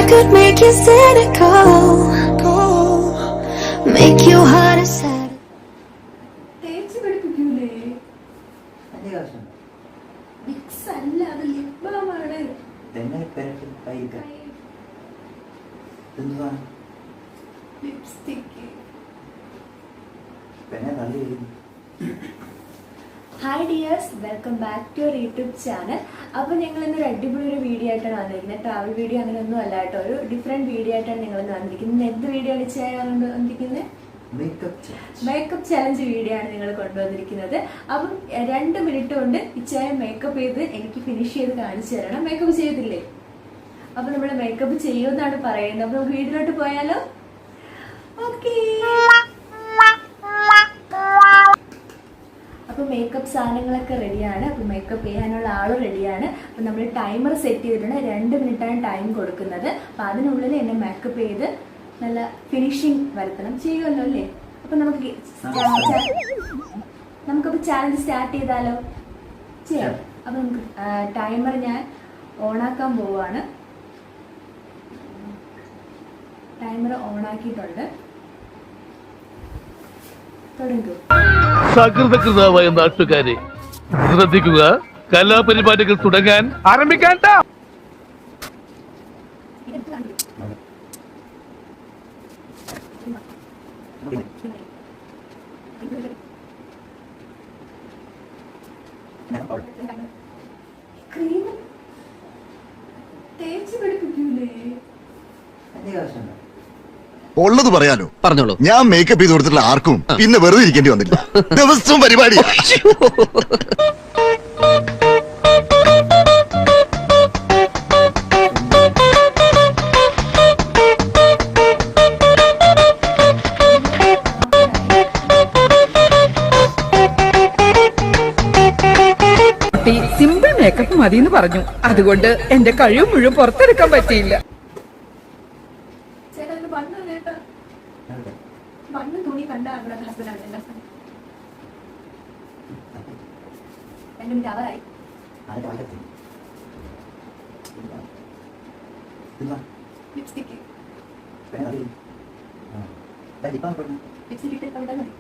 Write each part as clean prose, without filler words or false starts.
could make you cynical, make you heart as sad. Hi dears, welcome back to your YouTube channel. അപ്പോൾ ഞങ്ങൾ ഇന്നൊരു അടിപൊളി ഒരു video ആയിട്ടാണ് വന്നിരിക്കുന്നത്. ട്രാവൽ വീഡിയോ അങ്ങനെയൊന്നും അല്ല കേട്ടോ, ഒരു ഡിഫറെൻറ്റ് വീഡിയോ ആയിട്ടാണ് നിങ്ങൾ വന്നിരിക്കുന്നത്. എന്ത് വീഡിയോ ആണ് വന്നിരിക്കുന്നത്? മേക്കപ്പ് ചലഞ്ച് വീഡിയോ ആണ് നിങ്ങൾ കൊണ്ടുവന്നിരിക്കുന്നത്. അപ്പം 2 മിനിറ്റ് കൊണ്ട് ഇച്ചായ മേക്കപ്പ് ചെയ്ത് എനിക്ക് ഫിനിഷ് ചെയ്ത് കാണിച്ചു തരണം. മേക്കപ്പ് ചെയ്തില്ലേ? അപ്പൊ നമ്മൾ മേക്കപ്പ് ചെയ്യുമെന്നാണ് പറയുന്നത്. അപ്പൊ നമുക്ക് വീട്ടിലോട്ട് പോയാലോ? ഓക്കേ. അപ്പൊ മേക്കപ്പ് സാധനങ്ങളൊക്കെ റെഡിയാണ്. അപ്പൊ മേക്കപ്പ് ചെയ്യാനുള്ള ആളും റെഡിയാണ്. അപ്പൊ നമ്മൾ ടൈമർ സെറ്റ് ചെയ്തിട്ടുണ്ട്. 2 മിനിറ്റാണ് ടൈം കൊടുക്കുന്നത്. അപ്പൊ അതിനുള്ളിൽ എന്നെ മേക്കപ്പ് ചെയ്ത് നല്ല ഫിനിഷിങ് വരുത്തണം. ചെയ്യുമല്ലോ അല്ലേ? അപ്പൊ നമുക്കപ്പോൾ ചാലഞ്ച് സ്റ്റാർട്ട് ചെയ്താലോ? ചെയ്യാം. അപ്പൊ നമുക്ക് ടൈമർ ഞാൻ ഓണാക്കാൻ പോവാണ്. ടൈമർ ഓണാക്കിയിട്ടുണ്ട്. തുടങ്ങൂ. സകൃതകൃതാവായ നാട്ടുകാരെ ശ്രദ്ധിക്കുക, കലാപരിപാടികൾ തുടങ്ങാൻ ആരംഭിക്കാൻ. ഉള്ളത് പറയാലോ? പറഞ്ഞോളൂ. ഞാൻ മേക്കപ്പ് ചെയ്ത് കൊടുത്തിട്ടുള്ള ആർക്കും പിന്നെ വെറുതെ ഇരിക്കേണ്ടി വന്നില്ല. ദിവസവും പരിപാടി. സിമ്പിൾ മേക്കപ്പ് മതിയെന്ന് പറഞ്ഞു. അതുകൊണ്ട് എന്റെ കഴിവ് മുഴുവൻ പുറത്തെടുക്കാൻ പറ്റിയില്ല. തുണി കണ്ട അവിടെ ഹസ്ബൻഡാണ് എന്റെ ഹസ്ബൻഡ്. 2 മിനിറ്റ് അവരായി. ലിപ്സ്റ്റിക് ലിപ്സ്റ്റിക് ഇട്ട് കണ്ടാൽ മതി.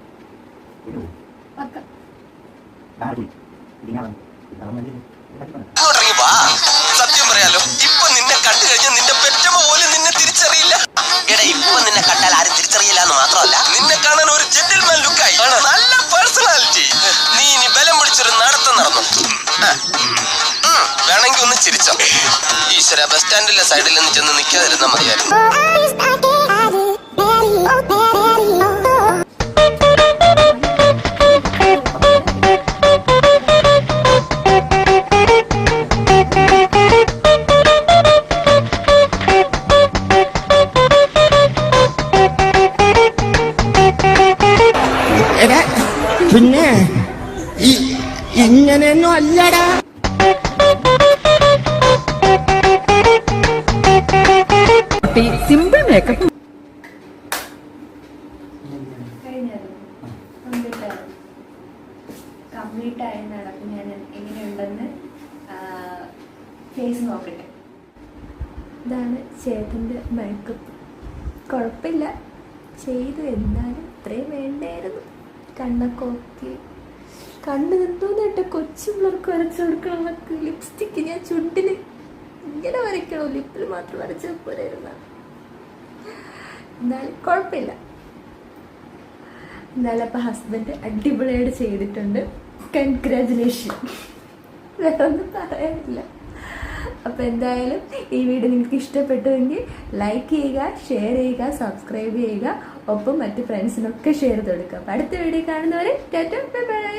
സത്യം പറയാലോ, ഇപ്പൊ നിന്നെ കണ്ടു കഴിഞ്ഞാൽ നിന്റെ പെറ്റമ്മ പോലും നിന്നെ തിരിച്ചറിയില്ല. എടാ, ഇപ്പൊ നിന്നെ കണ്ടാൽ ആരും തിരിച്ചറിയില്ല എന്ന് മാത്രമല്ല, നിന്നെ കാണാൻ ഒരു ജെന്റിൽമാൻ ലുക്കായി, നല്ല പേഴ്സണാലിറ്റി. നീ ഇനി ബലം പിടിച്ചൊരു നടത്തം നടന്നു. വേണമെങ്കിൽ ഒന്ന് ചിരിച്ചോ. ഈശ്വര, ബസ് സ്റ്റാൻഡിലെ സൈഡിൽ നിന്ന് ചെന്ന് നിൽക്കാതിരുന്നാ മതിയായിരുന്നു. പിന്നെ ഇങ്ങനെയൊന്നും അല്ലടാ. സിമ്പിൾ മേക്കപ്പ് കംപ്ലീറ്റ് ആയെന്നാണ്. അപ്പൊ ഞാൻ എങ്ങനെയുണ്ടെന്ന് ഫേസ് നോക്കട്ടെ. ഇതാണ് ചേട്ടൻ്റെ മേക്കപ്പ്. കുഴപ്പമില്ല, ചെയ്തു. എന്നാലും ഇത്രയും വേണ്ടായിരുന്നു. കണ്ണൊക്കെ ഓക്കെ. കണ്ണ് എന്തോന്നിട്ട് കൊച്ചു പിള്ളേർക്ക് വരച്ചു കൊടുക്കണം. നമുക്ക് ലിപ്സ്റ്റിക്ക് ഞാൻ ചുണ്ടിൽ ഇങ്ങനെ വരയ്ക്കണോ? ലിപ്പിൽ മാത്രം വരച്ചാൽ പോരായിരുന്ന. എന്നാലും കുഴപ്പമില്ല. എന്നാലും അപ്പം ഹസ്ബൻഡ് അടിപൊളിയായിട്ട് ചെയ്തിട്ടുണ്ട്. കൺഗ്രാജുലേഷൻ. വേറെ ഒന്നും പറയാനില്ല. അപ്പം എന്തായാലും ഈ വീഡിയോ നിങ്ങൾക്ക് ഇഷ്ടപ്പെട്ടുവെങ്കിൽ ലൈക്ക് ചെയ്യുക, ഷെയർ ചെയ്യുക, സബ്സ്ക്രൈബ് ചെയ്യുക. ഒപ്പം മറ്റ് ഫ്രണ്ട്സിനൊക്കെ ഷെയർ ചെയ്ത് കൊടുക്കുക. അപ്പം അടുത്ത വീഡിയോ കാണുന്നവരെ ടാറ്റാ, ബൈ ബൈ.